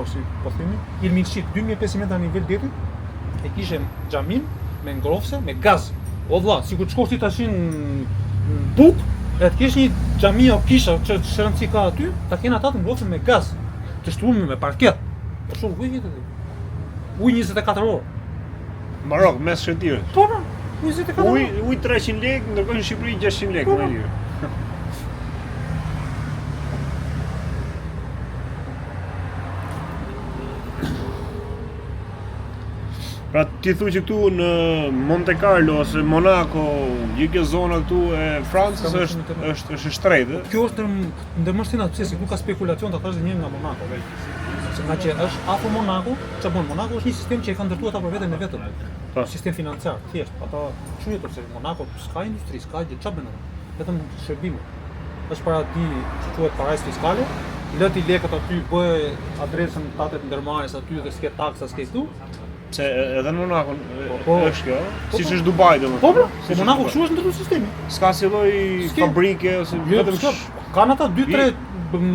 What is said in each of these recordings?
si po themi, Ilminçit 2500 metra nivel detit, e kishe xhamin me ngrofse me gaz. O vlla, sikur të shkosh ti tash në Buk, e të kesh një xhami o kisha që rëndësi ka aty, ta kenë ata të ngrofse me gaz, të shtruar me parket. Po shumë ujë ti. Ujë 24 orë. Marok, mes shëtirës. Po, 24 orë. Ujë 300 lekë, ndërkohë në Shqipëri 600 lekë më lirë. Pra ti thu që këtu në Monte Carlo ose Monaco, gjithë kjo zona këtu e Francës është shtrejtë. Kjo është ndërmërstina pse se ku ka spekulacion ta thash një nga Monaco. Nga që është afër Monaco, çfarë bën Monaco është një sistem që e kanë ndërtuar ata për veten e vetëm. Sistem financiar, thjesht. Ata çuhet përse Monaco s'ka industri, s'ka gjë, çfarë bën ata? Vetëm shërbime. Është para ti që quhet parajs fiskale, lë ti lekët aty, bëj adresën tatet ndërmarrjes aty dhe s'ke taksa, s'ke këtu. Se edhe në Monaco është kjo, siç është Dubai domethënë. Po, Monaco kështu është ndërtuar sistemi. S'ka si lloj fabrike ose vetëm kanë ata 2-3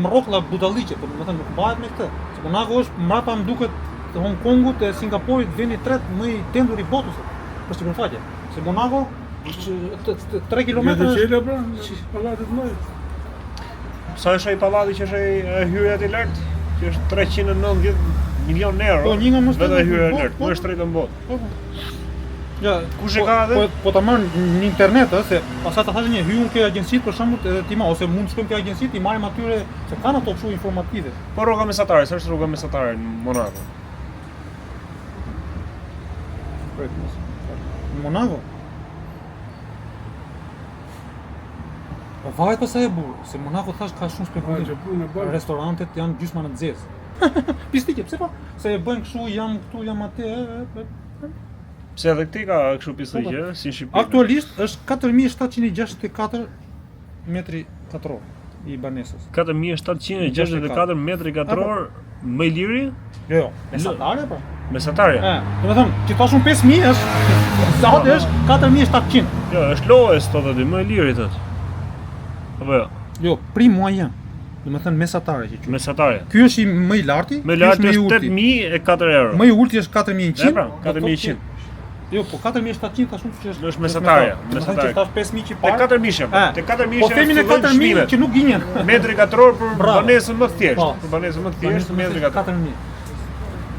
mroklla budalliqe, por domethënë nuk mbahet me këtë. Se Monaco është mbrapa më duket Hong Kongut e Singapurit vendi i tretë më i tendur i botës. Për çfarë faqe? Se Monaco 3 kilometra pallatet më. Sa është ai pallati që është hyrja e lartë, që është 390 milion euro. Po një nga më vetë hyrja e lartë, më është drejtë në botë. Ja, kush e ka atë? Po ta marr në internet, se pastaj ta thashë një hyjun ke agjencitë për shembull edhe ti ose mund të shkojmë ke agjencitë, i marrim atyre se kanë ato kështu informative. Po rruga mesatare, s'është rruga mesatare në Monaco. Në Monaco? Po varet pastaj e burr, se Monaco thash ka shumë spekulim. Restorantet janë gjysma në nxezë. Pistike, pse po? Se e bëjnë kështu, jam këtu, jam atë. Pse edhe këti ka kështu pistike, si në Shqipëri? Aktualisht është 4764 metri katror i banesës. 4764 metri katror më i liri? Jo, mesatare pra. Mesatare? Domethënë, që thashun 5000 është, zati është 4700. Jo, është lojës thot aty, më i liri thot. Apo jo? Jo, prim moyen. Domethënë mesatare që quhet. Mesatare. Ky është i më i larti, më i larti është 8004 euro. Më i ulti është 4100. Pra, 4100. Jo, po 4700 tashun që është mesatare, mesatare. Tash 5000 që para. Te 4000, te 4000. Po themi në 4000 që nuk gjenjen. Metri katror për banesën më të thjeshtë, për banesën më të thjeshtë metri katror. 4000.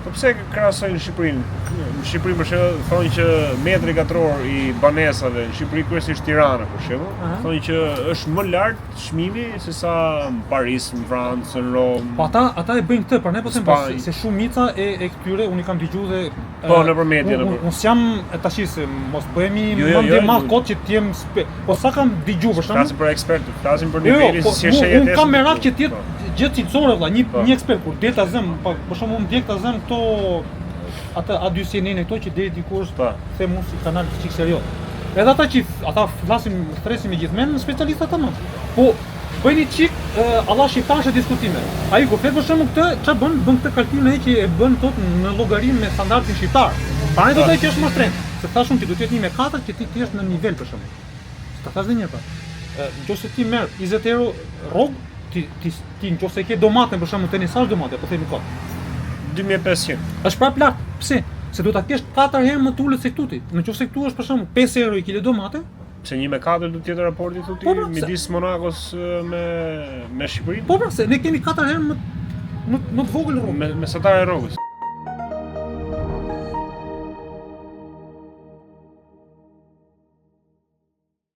Po pse krahasojnë në Shqipërinë? Në Shqipëri për shembull thonë që metri katror i banesave në Shqipëri kryesisht Tirana për shembull, thonë që është më lart çmimi se sa në Paris, në Francë, në Romë. Po ata e bëjnë këtë, për ne po them se shumica e këtyre unë kam dëgjuar dhe po nëpër media nëpër. Unë jam tash se mos bëhemi mendje madh kot që të jem po sa kam dëgjuar për shembull. Flasim për ekspertë, flasim për nivelin si është jetesa. Unë kam merak që të jetë gjë cilësore vëlla, një ekspert kur delta zëm, për shembull unë djeg ta zëm këto atë A2CNN këto që deri dikush them unë si kanal çik serioz. Edhe ata që ata flasin stresin me gjithmonë specialistë ata më. Po bëjnë çik Allah shqiptarë diskutime. Ai kur flet për shembull këtë, ç'a bën këtë kalkulin ai që e bën tot në llogarinë me standardin shqiptar. Pra ai do të thotë që është më shtrenjtë. Se thashun ti duhet të jetë 1 me 4 që ti jesh në nivel për shembull. Ta thash edhe një herë pa. Nëse ti merr 20 euro rrog, ti nëse ke domate për shembull tani sa domate, po themi kot. 2500. Është prap lart. Pse? Se do ta kesh 4 herë më të ulët se këtu. Nëse këtu është për shembull 5 euro i kilo domate, pse 1 me 4 do të jetë raporti thotë midis Monakos me Shqipërinë? Po pra, se ne kemi 4 herë më të vogël rrugë. Mesatare rrogës.